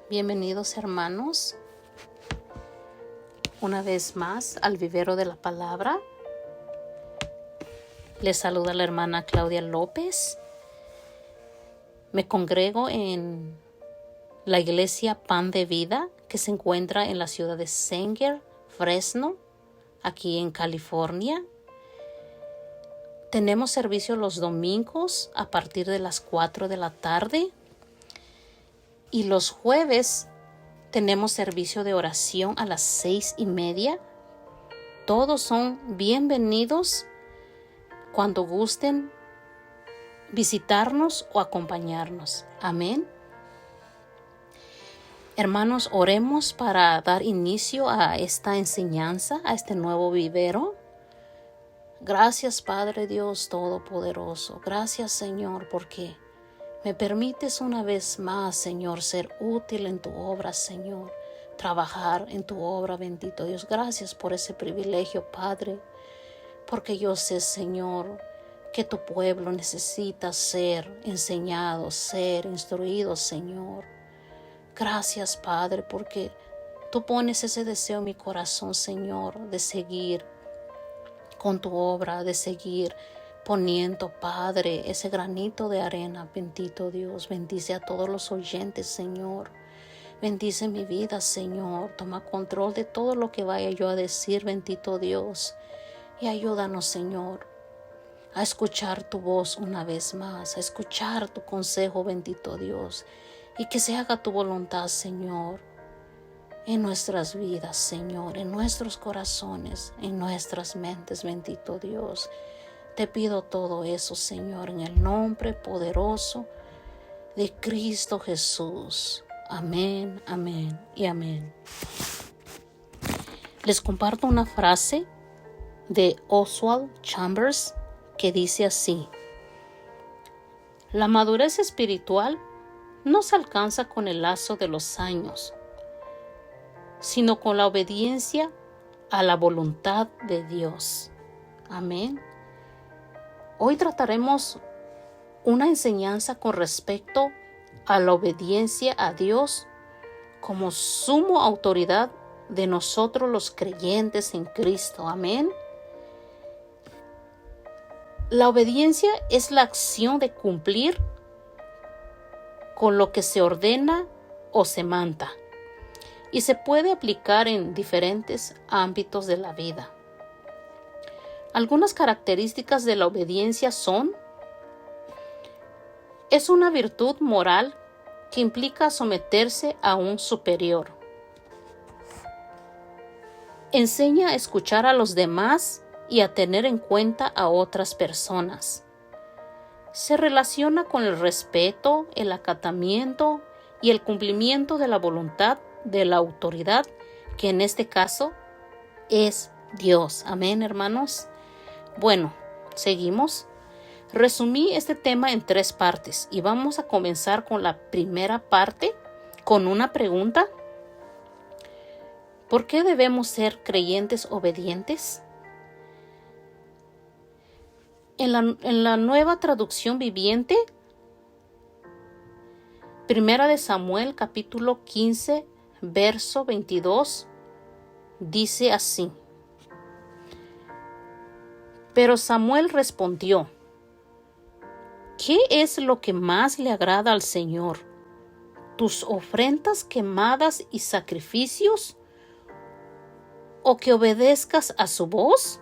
Bienvenidos hermanos, una vez más al vivero de la palabra. Les saluda la hermana Claudia López. Me congrego en la iglesia Pan de Vida que se encuentra en la ciudad de Sanger, Fresno, aquí en California. Tenemos servicio los domingos a partir de las 4 de la tarde. Y los jueves tenemos servicio de oración a las 6:30. Todos son bienvenidos cuando gusten visitarnos o acompañarnos. Amén. Hermanos, oremos para dar inicio a esta enseñanza, a este nuevo vivero. Gracias, Padre Dios Todopoderoso. Gracias, Señor, porque me permites una vez más, Señor, ser útil en tu obra, Señor. Trabajar en tu obra, bendito Dios. Gracias por ese privilegio, Padre. Porque yo sé, Señor, que tu pueblo necesita ser enseñado, ser instruido, Señor. Gracias, Padre, porque tú pones ese deseo en mi corazón, Señor, de seguir con tu obra, de seguir poniendo, Padre, ese granito de arena. Bendito Dios, bendice a todos los oyentes, Señor. Bendice mi vida, Señor. Toma control de todo lo que vaya yo a decir, bendito Dios. Y ayúdanos, Señor, a escuchar tu voz una vez más, a escuchar tu consejo, bendito Dios. Y que se haga tu voluntad, Señor, en nuestras vidas, Señor, en nuestros corazones, en nuestras mentes, bendito Dios. Te pido todo eso, Señor, en el nombre poderoso de Cristo Jesús. Amén, amén y amén. Les comparto una frase de Oswald Chambers que dice así: la madurez espiritual no se alcanza con el lazo de los años, sino con la obediencia a la voluntad de Dios. Amén. Hoy trataremos una enseñanza con respecto a la obediencia a Dios como suma autoridad de nosotros los creyentes en Cristo. Amén. La obediencia es la acción de cumplir con lo que se ordena o se manda y se puede aplicar en diferentes ámbitos de la vida. Algunas características de la obediencia son: es una virtud moral que implica someterse a un superior. Enseña a escuchar a los demás y a tener en cuenta a otras personas. Se relaciona con el respeto, el acatamiento y el cumplimiento de la voluntad de la autoridad, que en este caso es Dios. Amén, hermanos. Bueno, seguimos. Resumí este tema en 3 partes y vamos a comenzar con la primera parte con una pregunta. ¿Por qué debemos ser creyentes obedientes? En la Nueva Traducción Viviente, Primera de Samuel, capítulo 15, verso 22, dice así: pero Samuel respondió: ¿qué es lo que más le agrada al Señor? ¿Tus ofrendas quemadas y sacrificios? ¿O que obedezcas a su voz?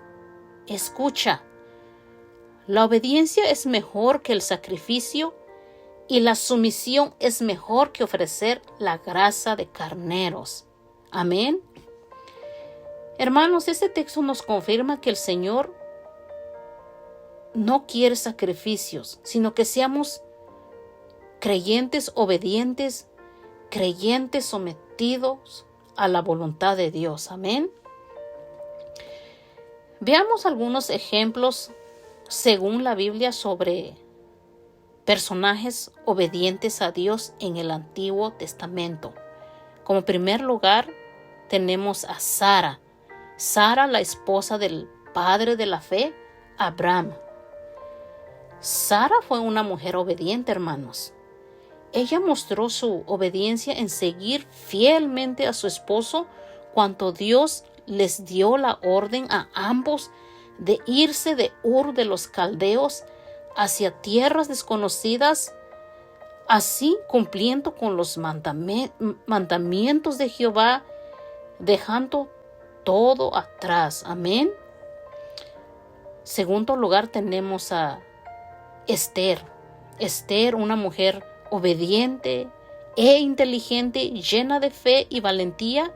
Escucha, la obediencia es mejor que el sacrificio y la sumisión es mejor que ofrecer la grasa de carneros. Amén. Hermanos, este texto nos confirma que el Señor no quiere sacrificios, sino que seamos creyentes obedientes, creyentes sometidos a la voluntad de Dios. Amén. Veamos algunos ejemplos según la Biblia sobre personajes obedientes a Dios en el Antiguo Testamento. Como primer lugar, tenemos a Sara. Sara, la esposa del padre de la fe, Abraham. Sara fue una mujer obediente, hermanos. Ella mostró su obediencia en seguir fielmente a su esposo cuando Dios les dio la orden a ambos de irse de Ur de los Caldeos hacia tierras desconocidas, así cumpliendo con los mandamientos de Jehová, dejando todo atrás. Amén. Segundo lugar tenemos a Esther. Esther, una mujer obediente e inteligente, llena de fe y valentía,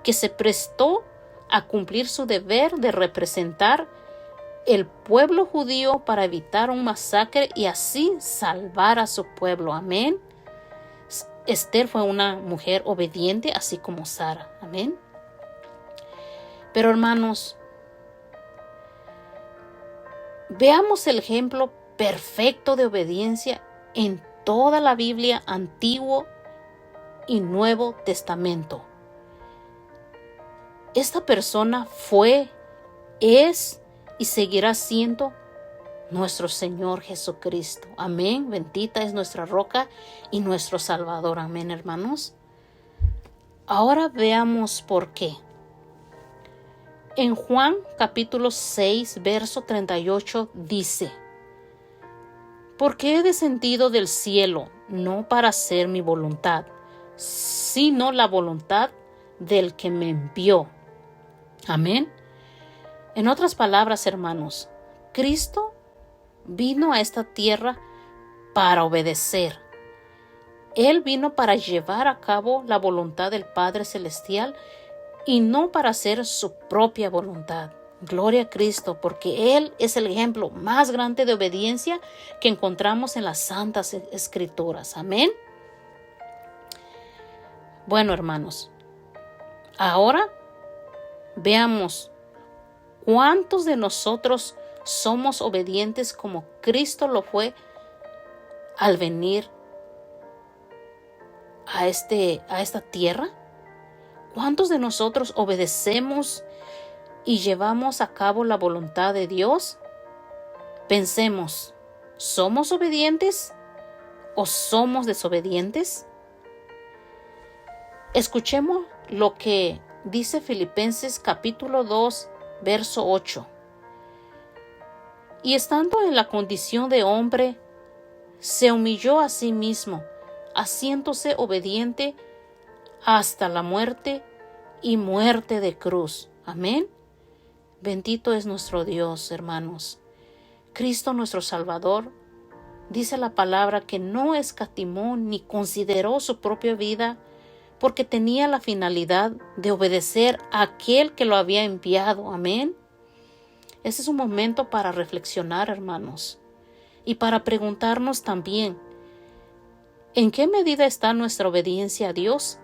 que se prestó a cumplir su deber de representar el pueblo judío para evitar un masacre y así salvar a su pueblo. Amén. Esther fue una mujer obediente, así como Sara. Amén. Pero hermanos, veamos el ejemplo perfecto de obediencia en toda la Biblia, Antiguo y Nuevo Testamento. Esta persona fue, es y seguirá siendo nuestro Señor Jesucristo. Amén. Bendita es nuestra roca y nuestro Salvador. Amén, hermanos. Ahora veamos por qué. En Juan capítulo 6, verso 38 dice: porque he descendido del cielo, no para hacer mi voluntad, sino la voluntad del que me envió. Amén. En otras palabras, hermanos, Cristo vino a esta tierra para obedecer. Él vino para llevar a cabo la voluntad del Padre Celestial y no para hacer su propia voluntad. Gloria a Cristo, porque Él es el ejemplo más grande de obediencia que encontramos en las Santas Escrituras. Amén. Bueno, hermanos, ahora veamos cuántos de nosotros somos obedientes como Cristo lo fue al venir a esta tierra. ¿Cuántos de nosotros obedecemos y llevamos a cabo la voluntad de Dios? Pensemos, ¿somos obedientes o somos desobedientes? Escuchemos lo que dice Filipenses capítulo 2, verso 8. Y estando en la condición de hombre, se humilló a sí mismo, haciéndose obediente hasta la muerte y muerte de cruz. Amén. Bendito es nuestro Dios, hermanos. Cristo nuestro Salvador, dice la palabra que no escatimó ni consideró su propia vida porque tenía la finalidad de obedecer a aquel que lo había enviado. Amén. Este es un momento para reflexionar, hermanos, y para preguntarnos también, ¿en qué medida está nuestra obediencia a Dios?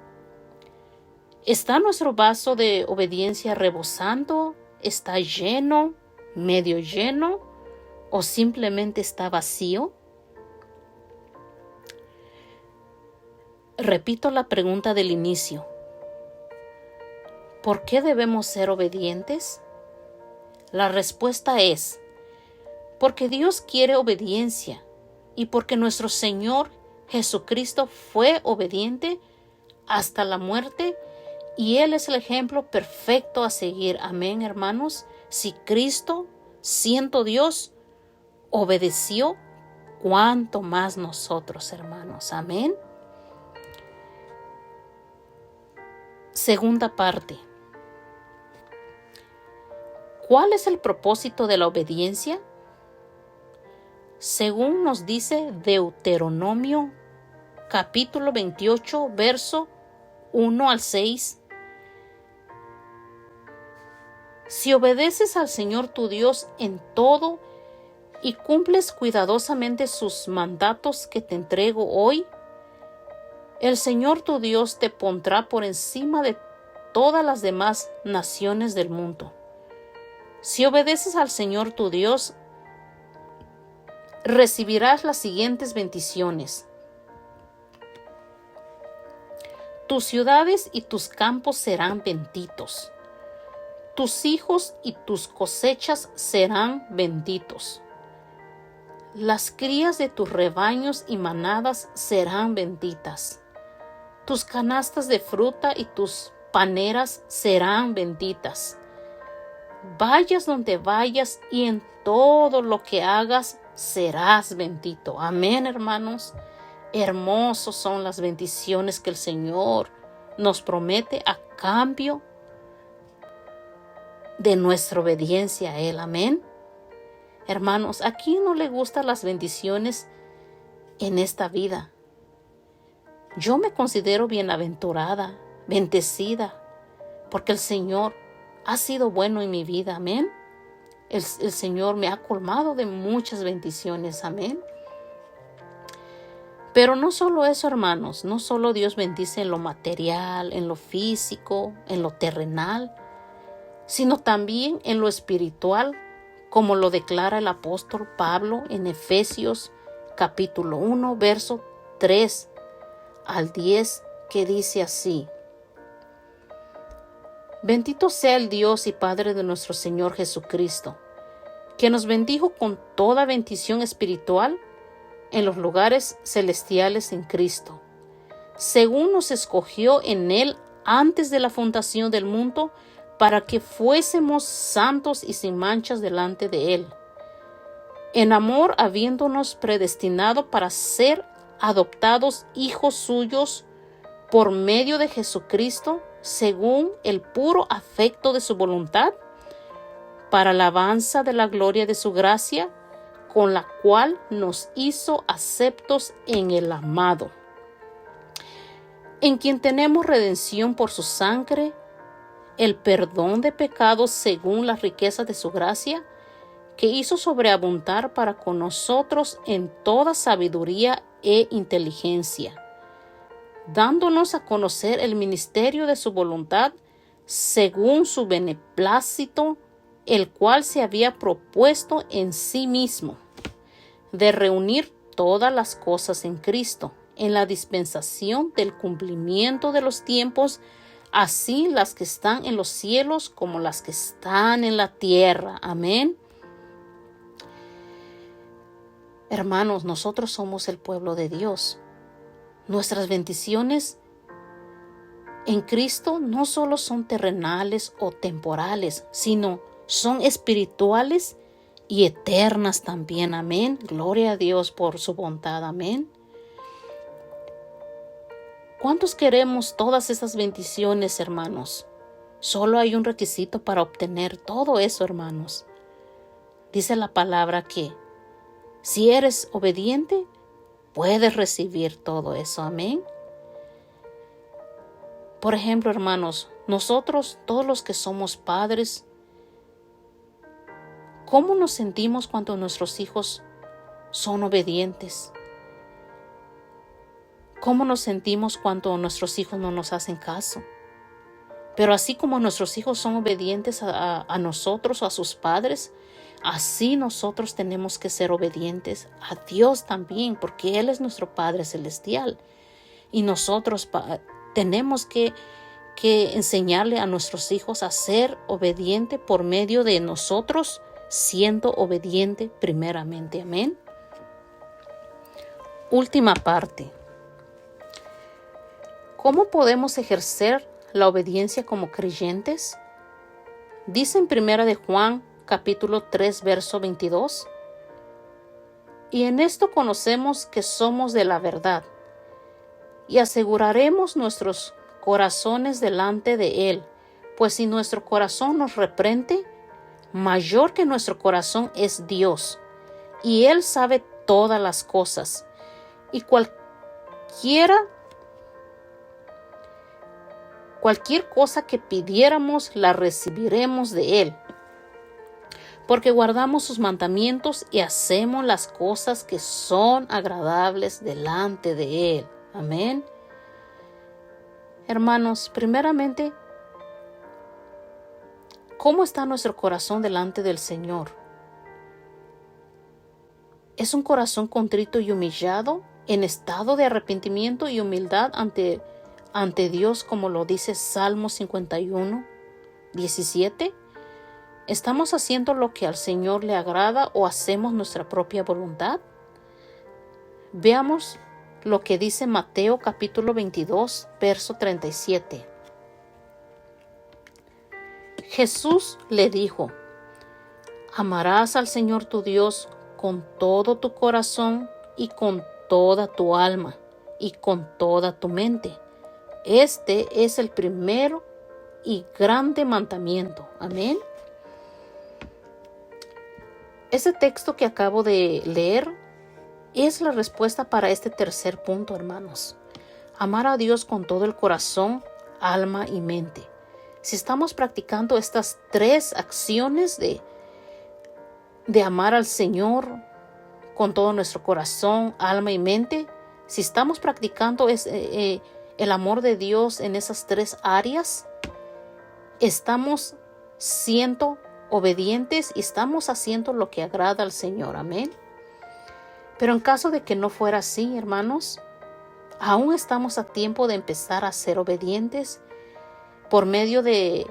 ¿Está nuestro vaso de obediencia rebosando? ¿Está lleno, medio lleno o simplemente está vacío? Repito la pregunta del inicio. ¿Por qué debemos ser obedientes? La respuesta es, porque Dios quiere obediencia y porque nuestro Señor Jesucristo fue obediente hasta la muerte y Él es el ejemplo perfecto a seguir. Amén, hermanos. Si Cristo, siendo Dios, obedeció, ¿cuánto más nosotros, hermanos? Amén. Segunda parte. ¿Cuál es el propósito de la obediencia? Según nos dice Deuteronomio capítulo 28, verso 1 al 6. Si obedeces al Señor tu Dios en todo y cumples cuidadosamente sus mandatos que te entrego hoy, el Señor tu Dios te pondrá por encima de todas las demás naciones del mundo. Si obedeces al Señor tu Dios, recibirás las siguientes bendiciones. Tus ciudades y tus campos serán benditos. Tus hijos y tus cosechas serán benditos. Las crías de tus rebaños y manadas serán benditas. Tus canastas de fruta y tus paneras serán benditas. Vayas donde vayas y en todo lo que hagas serás bendito. Amén, hermanos. Hermosos son las bendiciones que el Señor nos promete a cambio de nuestra obediencia a Él. Amén. Hermanos, ¿a quién no le gustan las bendiciones en esta vida? Yo me considero bienaventurada, bendecida, porque el Señor ha sido bueno en mi vida. Amén. El Señor me ha colmado de muchas bendiciones. Amén. Pero no solo eso, hermanos. No solo Dios bendice en lo material, en lo físico, en lo terrenal, sino también en lo espiritual, como lo declara el apóstol Pablo en Efesios capítulo 1, verso 3 al 10, que dice así: Bendito sea el Dios y Padre de nuestro Señor Jesucristo, que nos bendijo con toda bendición espiritual en los lugares celestiales en Cristo, según nos escogió en Él antes de la fundación del mundo, para que fuésemos santos y sin manchas delante de Él, en amor habiéndonos predestinado para ser adoptados hijos suyos por medio de Jesucristo, según el puro afecto de su voluntad, para alabanza de la gloria de su gracia, con la cual nos hizo aceptos en el amado, en quien tenemos redención por su sangre, el perdón de pecados según las riquezas de su gracia, que hizo sobreabundar para con nosotros en toda sabiduría e inteligencia, dándonos a conocer el ministerio de su voluntad, según su beneplácito, el cual se había propuesto en sí mismo, de reunir todas las cosas en Cristo, en la dispensación del cumplimiento de los tiempos, así las que están en los cielos como las que están en la tierra. Amén. Hermanos, nosotros somos el pueblo de Dios. Nuestras bendiciones en Cristo no solo son terrenales o temporales, sino son espirituales y eternas también. Amén. Gloria a Dios por su bondad. Amén. ¿Cuántos queremos todas esas bendiciones, hermanos? Solo hay un requisito para obtener todo eso, hermanos. Dice la palabra que si eres obediente, puedes recibir todo eso. Amén. Por ejemplo, hermanos, nosotros, todos los que somos padres, ¿cómo nos sentimos cuando nuestros hijos son obedientes? ¿Cómo nos sentimos cuando nuestros hijos no nos hacen caso? Pero así como nuestros hijos son obedientes a nosotros o a sus padres, así nosotros tenemos que ser obedientes a Dios también, porque Él es nuestro Padre Celestial. Y nosotros tenemos que enseñarle a nuestros hijos a ser obediente por medio de nosotros siendo obediente primeramente. Amén. Última parte. ¿Cómo podemos ejercer la obediencia como creyentes? Dice en 1 de Juan, capítulo 3, verso 22. Y en esto conocemos que somos de la verdad, y aseguraremos nuestros corazones delante de Él, pues si nuestro corazón nos reprende, mayor que nuestro corazón es Dios, y Él sabe todas las cosas, y cualquier cosa que pidiéramos la recibiremos de Él, porque guardamos sus mandamientos y hacemos las cosas que son agradables delante de Él. Amén. Hermanos, primeramente, ¿cómo está nuestro corazón delante del Señor? ¿Es un corazón contrito y humillado, en estado de arrepentimiento y humildad ante Dios, como lo dice Salmo 51, 17? ¿Estamos haciendo lo que al Señor le agrada o hacemos nuestra propia voluntad? Veamos lo que dice Mateo capítulo 22, verso 37. Jesús le dijo: amarás al Señor tu Dios con todo tu corazón y con toda tu alma y con toda tu mente. Este es el primero y grande mandamiento. Amén. Ese texto que acabo de leer es la respuesta para este tercer punto, hermanos. Amar a Dios con todo el corazón, alma y mente. Si estamos practicando estas tres acciones de amar al Señor con todo nuestro corazón, alma y mente, si estamos practicando el amor de Dios en esas tres áreas, estamos siendo obedientes y estamos haciendo lo que agrada al Señor. Amén. Pero en caso de que no fuera así, hermanos, aún estamos a tiempo de empezar a ser obedientes por medio de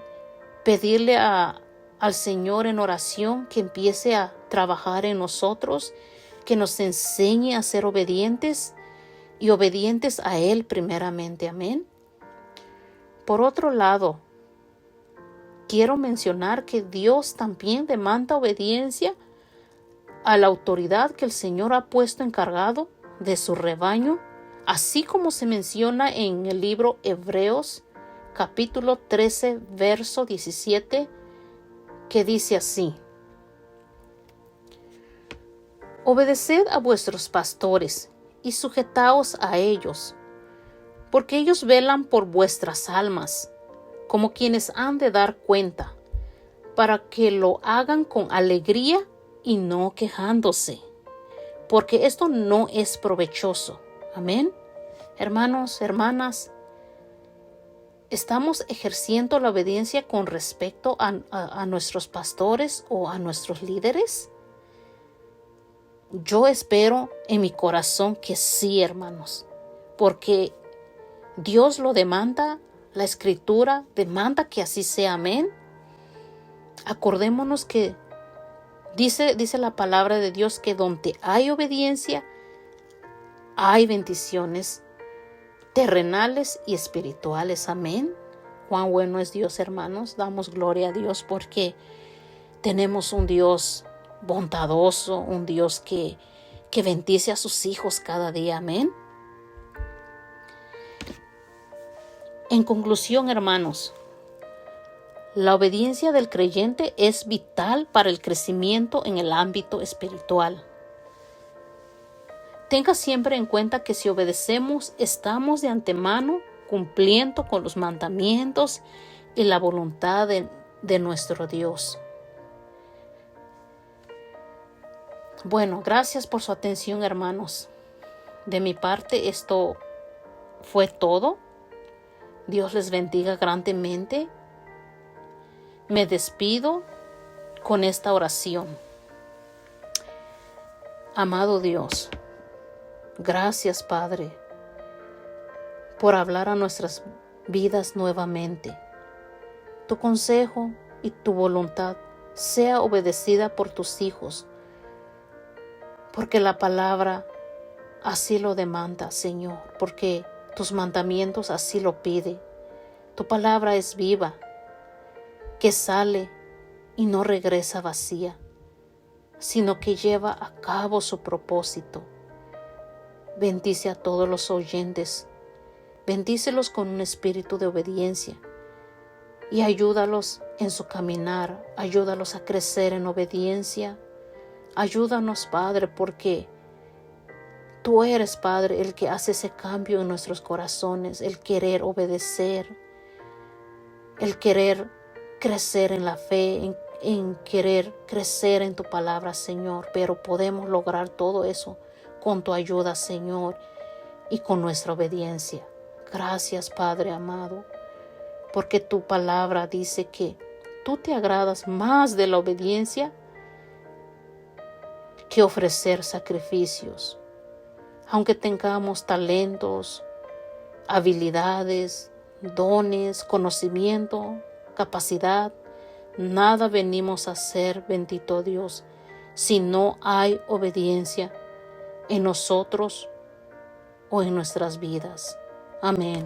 pedirle al Señor en oración que empiece a trabajar en nosotros, que nos enseñe a ser obedientes y obedientes a Él primeramente. Amén. Por otro lado, quiero mencionar que Dios también demanda obediencia a la autoridad que el Señor ha puesto encargado de su rebaño, así como se menciona en el libro Hebreos capítulo 13, verso 17, que dice así: obedeced a vuestros pastores y sujetaos a ellos, porque ellos velan por vuestras almas, como quienes han de dar cuenta, para que lo hagan con alegría y no quejándose, porque esto no es provechoso. Amén. Hermanos, hermanas, ¿estamos ejerciendo la obediencia con respecto a nuestros pastores o a nuestros líderes? Yo espero en mi corazón que sí, hermanos, porque Dios lo demanda, la Escritura demanda que así sea. Amén. Acordémonos que dice la palabra de Dios que donde hay obediencia, hay bendiciones terrenales y espirituales. Amén. Cuán bueno es Dios, hermanos. Damos gloria a Dios porque tenemos un Dios bondadoso, un Dios que bendice a sus hijos cada día. Amén. En conclusión, hermanos, la obediencia del creyente es vital para el crecimiento en el ámbito espiritual. Tenga siempre en cuenta que si obedecemos, estamos de antemano cumpliendo con los mandamientos y la voluntad de nuestro Dios. Bueno, gracias por su atención, hermanos. De mi parte, esto fue todo. Dios les bendiga grandemente. Me despido con esta oración. Amado Dios, gracias, Padre, por hablar a nuestras vidas nuevamente. Tu consejo y tu voluntad sea obedecida por tus hijos, porque la palabra así lo demanda, Señor, porque tus mandamientos así lo pide. Tu palabra es viva, que sale y no regresa vacía, sino que lleva a cabo su propósito. Bendice a todos los oyentes, bendícelos con un espíritu de obediencia y ayúdalos en su caminar, ayúdalos a crecer en obediencia. Ayúdanos, Padre, porque tú eres, Padre, el que hace ese cambio en nuestros corazones, el querer obedecer, el querer crecer en la fe, en querer crecer en tu palabra, Señor. Pero podemos lograr todo eso con tu ayuda, Señor, y con nuestra obediencia. Gracias, Padre amado, porque tu palabra dice que tú te agradas más de la obediencia que ofrecer sacrificios. Aunque tengamos talentos, habilidades, dones, conocimiento, capacidad, Nada venimos a hacer, bendito Dios, si no hay obediencia en nosotros o en nuestras vidas. Amén.